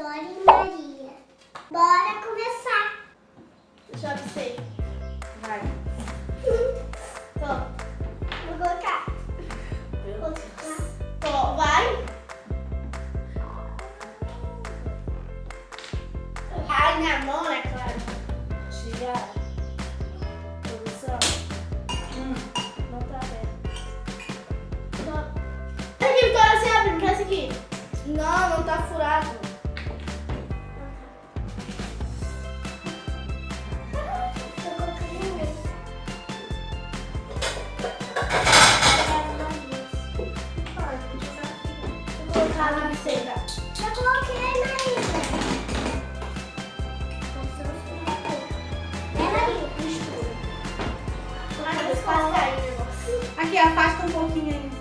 Vitória e Maria. Bora começar. Deixa eu você. Vai. Vou colocar. Ó, vai. Ai, minha mão, é claro. Tira. Posição. Não tá aberto. Aqui, Vitória, você abre, presta aqui. Não, não tá furado. Tô colocando Vou colocar na buceta. Já coloquei, Maria. Mistura. Ai, meu Deus, quase caiu o negócio. Aqui, afasta um pouquinho aí.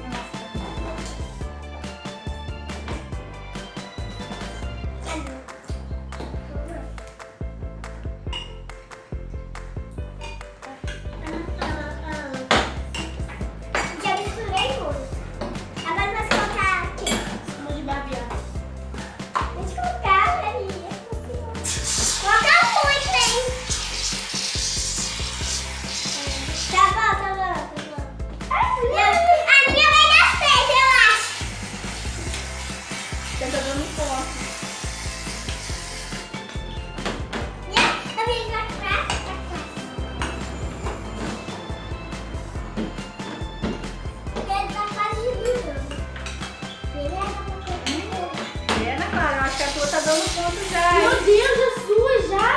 Já misturei tudo. Agora vai colocar aqui. Espuma de barbear. Deixa eu colocar, Maria. Coloca muito, hein? Tá bom, tá bom, tá bom. A minha vai dar certo, eu acho. Já tá dando forte. A minha já tá quase. Ele tá quase virando. É, Ana Clara, eu acho que a tua tá dando ponto já. Meu hein? Deus, é sua já?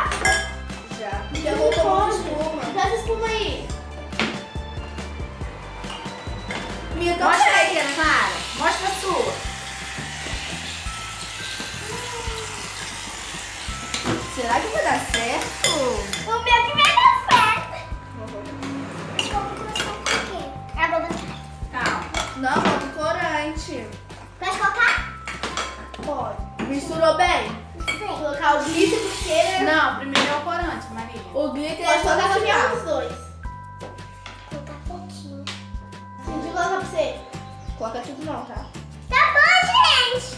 Já. Já voltou muito espuma. Dá essa espuma aí. Minha tá Mostra aí, Ana Clara. Mostra a sua. Será que vai dar certo? O meu que vai dar certo. Acho que eu vou começar com o quê? Agora eu vou... Calma. Não, bota o corante. Pode colocar? Pode. Misturou bem? Sim. Colocar o glitter porque... Não, primeiro é o corante, Maria. O glitter Pode é só colocar no qualquer final. um Dos dois. Colocar pouquinho. Sim, deixa eu colocar pra você. Coloca tudo não, tá? Tá bom, gente.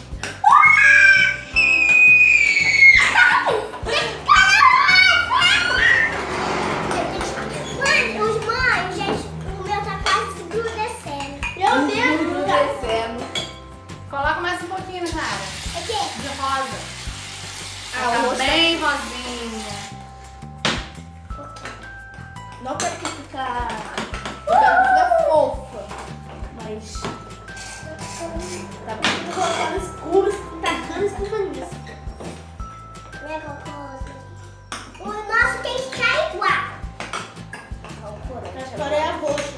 Mãe, gente, o meu tá quase descendo. Meu Deus, Bruno. Descendo. Coloca mais um pouquinho, Ana Clara. Aqui. De rosa. Ah, Tá o roxo bem rosinha. Não pode ficar... Fica fofa. Mas... Tá bom. Colocando escuros, tacando espuma nisso. Minha cocôs. O nosso tem que ficar igual. Agora é a roxa.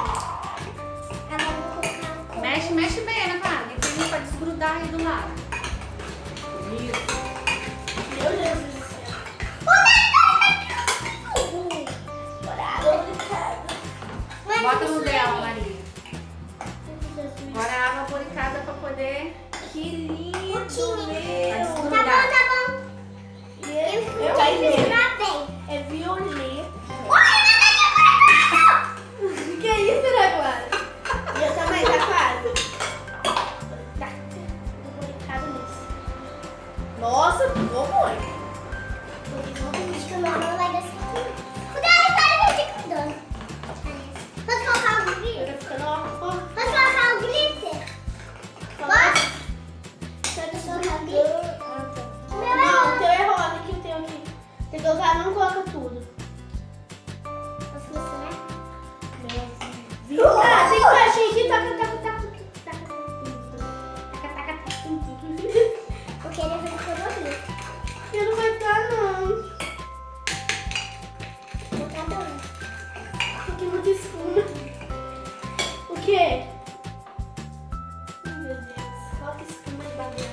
Agora eu vou colocar um cor. Mexe, mexe bem, Ana Clara. Que tem pra desgrudar aí do lado. Isso. Meu Deus do céu. Bota no dela, Maria. Agora a água apuricada pra poder... Que lindo, Vai Tá meu. bom, tá bom. Eu Vai vi. misturar bem. É violeta. Olha, Que isso, Ana Clara? E eu também, tá quase. Tá. Tô colocado nisso. Nossa, ficou muito. acho que o meu não vai dar certo. O dela vai me cuidando. Posso colocar o glitter? Tá ficando ó. Posso colocar o glitter? Posso? Tá colocar o glitter? Não, o teu é rosa, aqui o teu aqui. Tem que colocar, não coloca tudo. Posso misturar? Ah, tem caixinha aqui, taca, taca, taca, taca. Taca, taca, taca. Eu queria ver o colorido. Eu não vai estar, não. Vou botar dois. Aqui muita espuma. O quê? Meu Deus, coloca espuma de bagulho.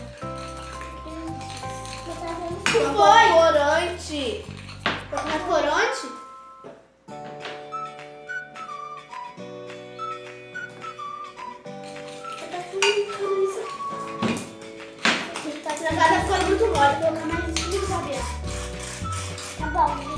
Vou botar dois. Que foi? Corante. Vai colocar corante? Tá ficando muito mole, vou colocar mais espuma de cabelo. Tá bom.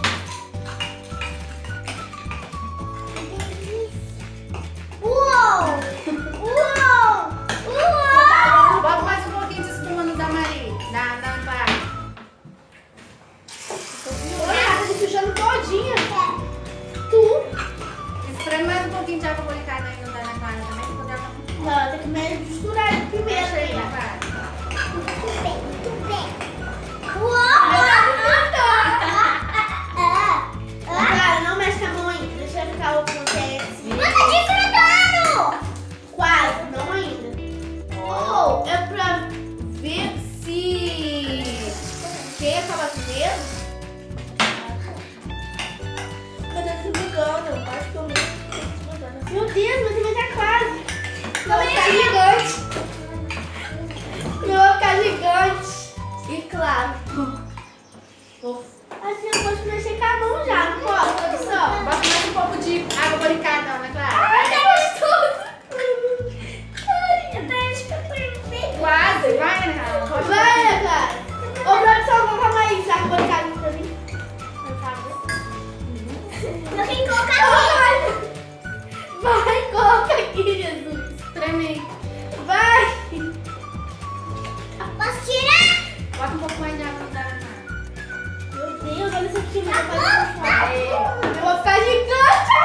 claro. Assim eu posso mexer com a mão já, não posso, produção? Bota mais um pouco de água boricada, Ana Clara. Ai, tá gostoso. Quase, vai, Ana Clara. Pode Vai, Ana Clara. Ô, produção, coloca aí, sabe boricada pra mim? Eu tenho que colocar aqui. Vai, coloca aqui, Jesus. tremer. Vai. Posso tirar? Bota um pouco mais de água da Ana. Meu Deus, olha isso aqui. Tá bom, tá Eu vou ficar gigante.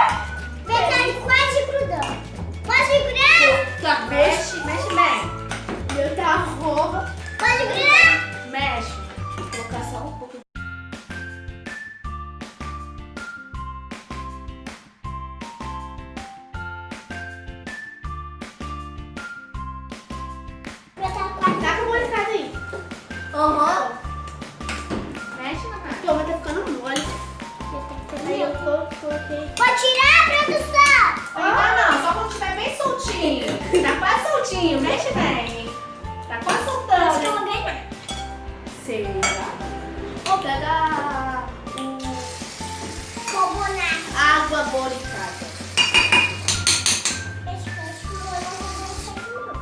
Vem cá, quase grudando. Pode grudar? Tá, Mexe, mexe bem. meu tá rouba. Pode grudar? Mexe. Vou colocar só um pouco. Já tá quase. Tá com a boricada aí. Aham. Mexe, Ana Clara. Toma, tá ficando mole. Aí eu coloquei. Pode tirar, produção? Ainda não, só quando estiver bem soltinho. Tá quase soltinho, mexe bem. Tá quase Acho que eu soltando. vou ganhar. Será? Vou pegar Carbonato. água boricada. Acho que eu vou fazer isso aqui não.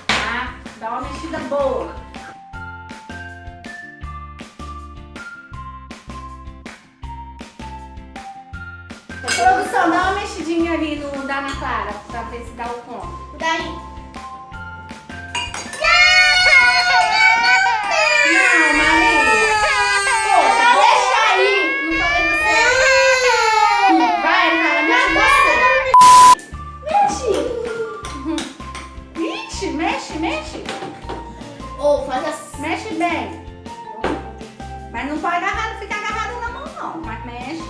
Tá, dá uma mexida boa. Produção, dá uma mexidinha ali no da Ana Clara, pra ver se dá o ponto. Daí. Não, Maria. Poxa, deixa aí. Não falei você. Vai, Ana Clara, mexe você. Mexe. Ixi, mexe, mexe. Ou faz assim. Mexe bem. Mas não pode agarrar, não fica agarrado na mão, não. Mas mexe.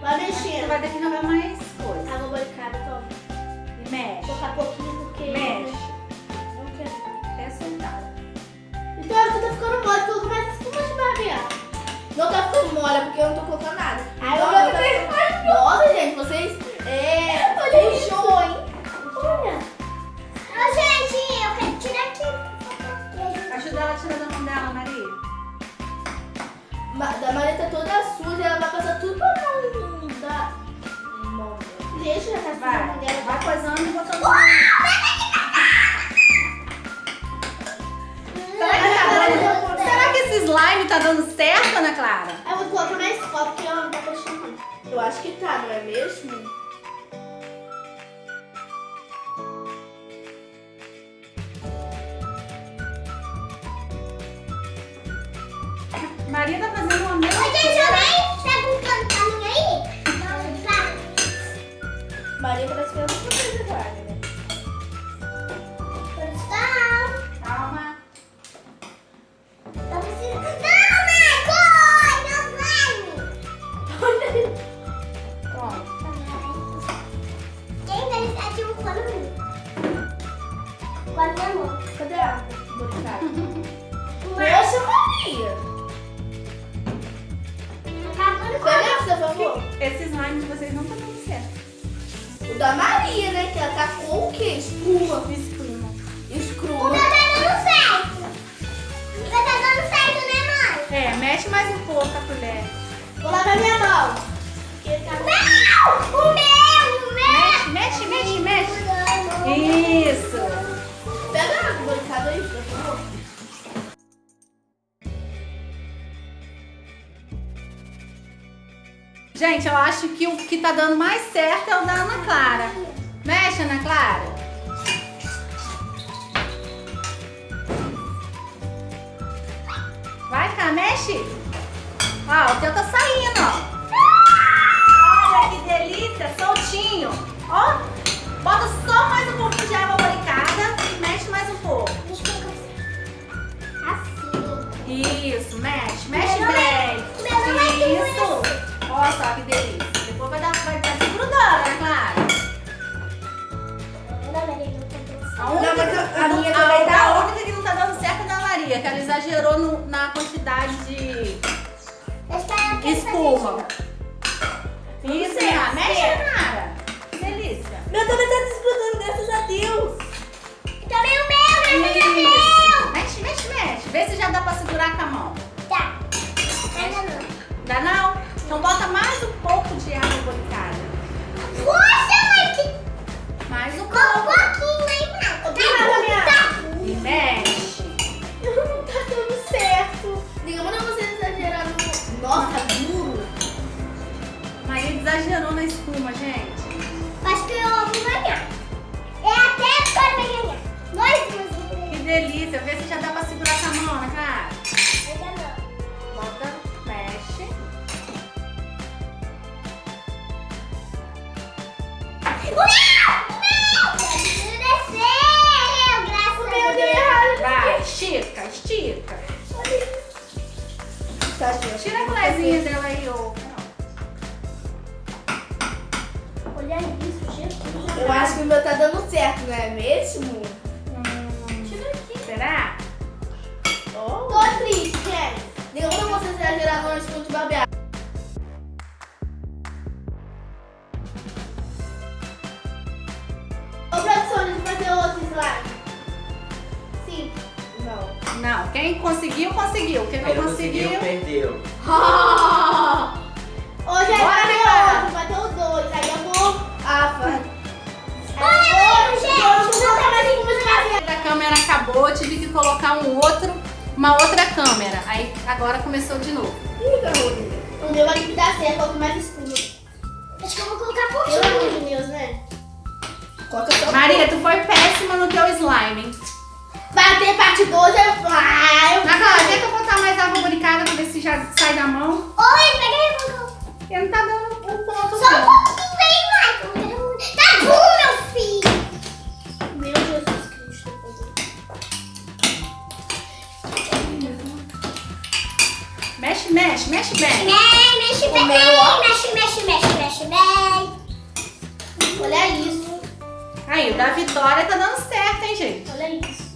Vai Você mexendo. vai ter que jogar mais coisa. Água boricada, toma. E Vou mexe. colocar pouquinho porque. Mexe. Não quero. Até soltar. Então ela tá ficando mole, porque eu começo a espuma de barbear. Não tá ficando mole, é porque eu não tô colocando nada. Ai, Não, eu não vou tá ter- ficando- Nossa, gente, vocês. Olha isso. Puxou, hein? Olha. Ô, gente, eu quero tirar aqui. Ajuda ela a tirar da mão dela, Maria. Da Maria tá toda suja, ela vai passar tudo pra mão da mão. Deixa já tá Vai, suja dela. vai coisando e botando. Será que esse slime tá dando certo, Ana Clara? Eu vou colocar na escola porque ela não tá fechando. Eu acho que tá, não é mesmo? Maria tá fazendo uma mesma Ô, gente, alguém pega um pano pra mim aí? Não, tá. Maria parece que ela não fez agora, né? Produção. Calma. Tá precisando. Não, Marco! Não vai! Pronto. Quem vai estar de um pano pra mim? Com a minha mão. Cadê a água boricada? Mas Poxa, Maria! acabando com Pega, por favor. Esse slime de vocês não tá dando certo. O da Maria, né? Que ela tá com o quê? Espuma. Espuma. O Escruma. meu tá dando certo. O meu tá dando certo, né, mãe? É, mexe mais um pouco a colher. Vou lavar minha mão. Porque tá Não! O meu! Mexe, mexe, mexe. Não. Isso. Pega a água boricada aí, por favor. Gente, eu acho que o que tá dando mais certo é o da Ana Clara. Mexe, Ana Clara. Vai cá, mexe. Ó, o teu tá saindo, ó. Olha que delícia, soltinho. Ó, bota só mais um pouquinho de água boricada e mexe mais um pouco. Deixa eu colocar assim. Isso, mexe, mexe Meu não é- bem. meu não é tudo Isso. Olha só que delícia. Depois vai estar desgrudando, Ana Clara. Não, Maria, não tá dando certo. A única, Não, mas a minha também tá a única que não tá dando certo é da Maria, que ela exagerou na quantidade de espuma. Isso, certo, mexe, certo. cara. Que delícia. Meu também tá desgrudando, graças a Deus. Também o meu, graças a Deus. Mexe, mexe, mexe. Vê se já dá pra segurar. segurar com a mão. Tá. Ainda não. Dá não? Então bota mais um pouco de água bolicada. Poxa, mãe, que... Mais um Um pouco. pouquinho mais nada. Tá. E mexe. Não tá dando certo. Digamos, não você exagerando. Nossa, duro. Maria exagerou na espuma, gente. Acho que eu vou ganhar. É até a Vitória vai ganhar. Nós vamos Que ganhar. delícia. Vê se já dá pra segurar com a mão, né, cara? Ainda não. Bota, mexe. Não! Desceu, graças a Deus. Vai, estica, estica. Tá achando? Tira a colezinha dela aí, ô. Olha isso, Jesus. Eu acho que o meu tá dando certo, não é mesmo? Tira aqui. Será? Tô triste, gente. Digamos, você exagerar no escudo de babear. Ô, produção, a gente vai fazer outro slime. Sim. Não. Não, quem conseguiu, conseguiu. Quem não Quem não conseguiu... conseguiu, perdeu. Hoje Bora, vai ter Nicola. outro, vai ter os dois. Aí eu vou. Olha, gente. Vamos colocar mais um de babear. A câmera acabou, eu tive que colocar uma outra câmera. Aí agora começou de novo. O meu aqui que dá certo, coloca mais espuma. Acho que eu vou colocar Pelo amor pouquinho. de Deus, né? Coloca só. Maria, tu foi péssima no teu slime, hein? Bater parte 2 é. Vai. Agora, deixa eu botar mais água bolicada pra ver se já sai da mão. Oi, peguei e colocou. Porque não tá dando um ponto Só um não. pouquinho bem mais. Tá bom, meu filho. Meu Jesus Cristo. Mexe, mexe, mexe bem. Mexe bem. meu, ó. Mexe bem. Olha isso. Aí, o da Vitória tá dando certo, hein, gente? Olha isso.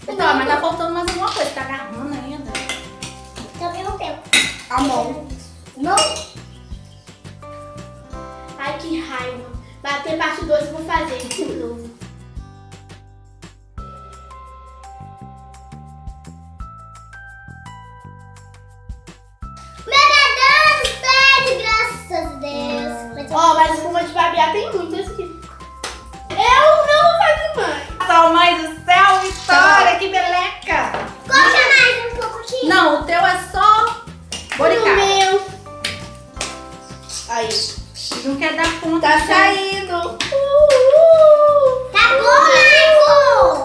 Vitória, mas tá faltando mais alguma coisa. Tá agarrando ainda. Também não deu. A mão. Não. Ai, que raiva. Bater parte 2 eu vou fazer de novo. Meu Deus, certo, graças a Deus. Ó, mas espuma de babear tem muito isso aqui. Eu não vou fazer mais. Nossa, mãe do céu, Vitória, que meleca. Coloca mais um pouco aqui. Não, o teu é só O bolicada. meu. Aí. Não quer dar conta. Tá de- saindo. Tá bom,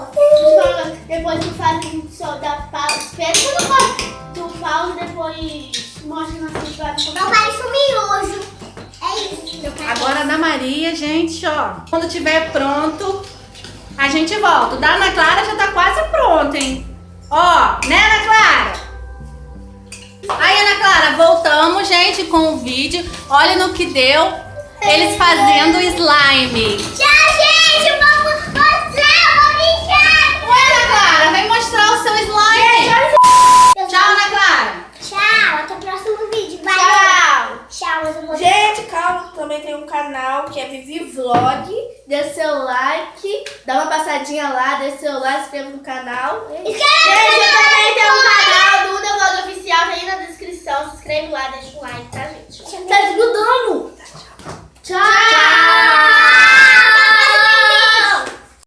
Marco. Depois tu faz só da pausa. Espera que eu não posso. Tu pausa e depois mostra na sua Não parece um miojo. É isso, meu pai. Agora da Maria, gente, ó. Quando tiver pronto, a gente volta. O da Ana Clara já tá quase pronto, hein? Ó, né, Ana Clara? Aí, Ana Clara, voltamos, gente, com o vídeo. Olha no que deu. Eles fazendo slime. Tchau, gente. Vamos mostrar. Vou brincar. Ué, Ana Clara, vem mostrar o seu slime. Tchau, Ana Clara. Tchau. Até o próximo vídeo. Valeu. Tchau. Tchau, mas eu vou... Gente, calma, também tem um canal que é Vivi Vlog. Dê seu like, dá uma passadinha lá, dê seu like, se inscreva no canal. Gente, eu também tenho um canal do Duda Vlog Oficial, tá aí na descrição. Se inscreve lá, deixa o like, tá, gente? Tá desgrudando! Tchau!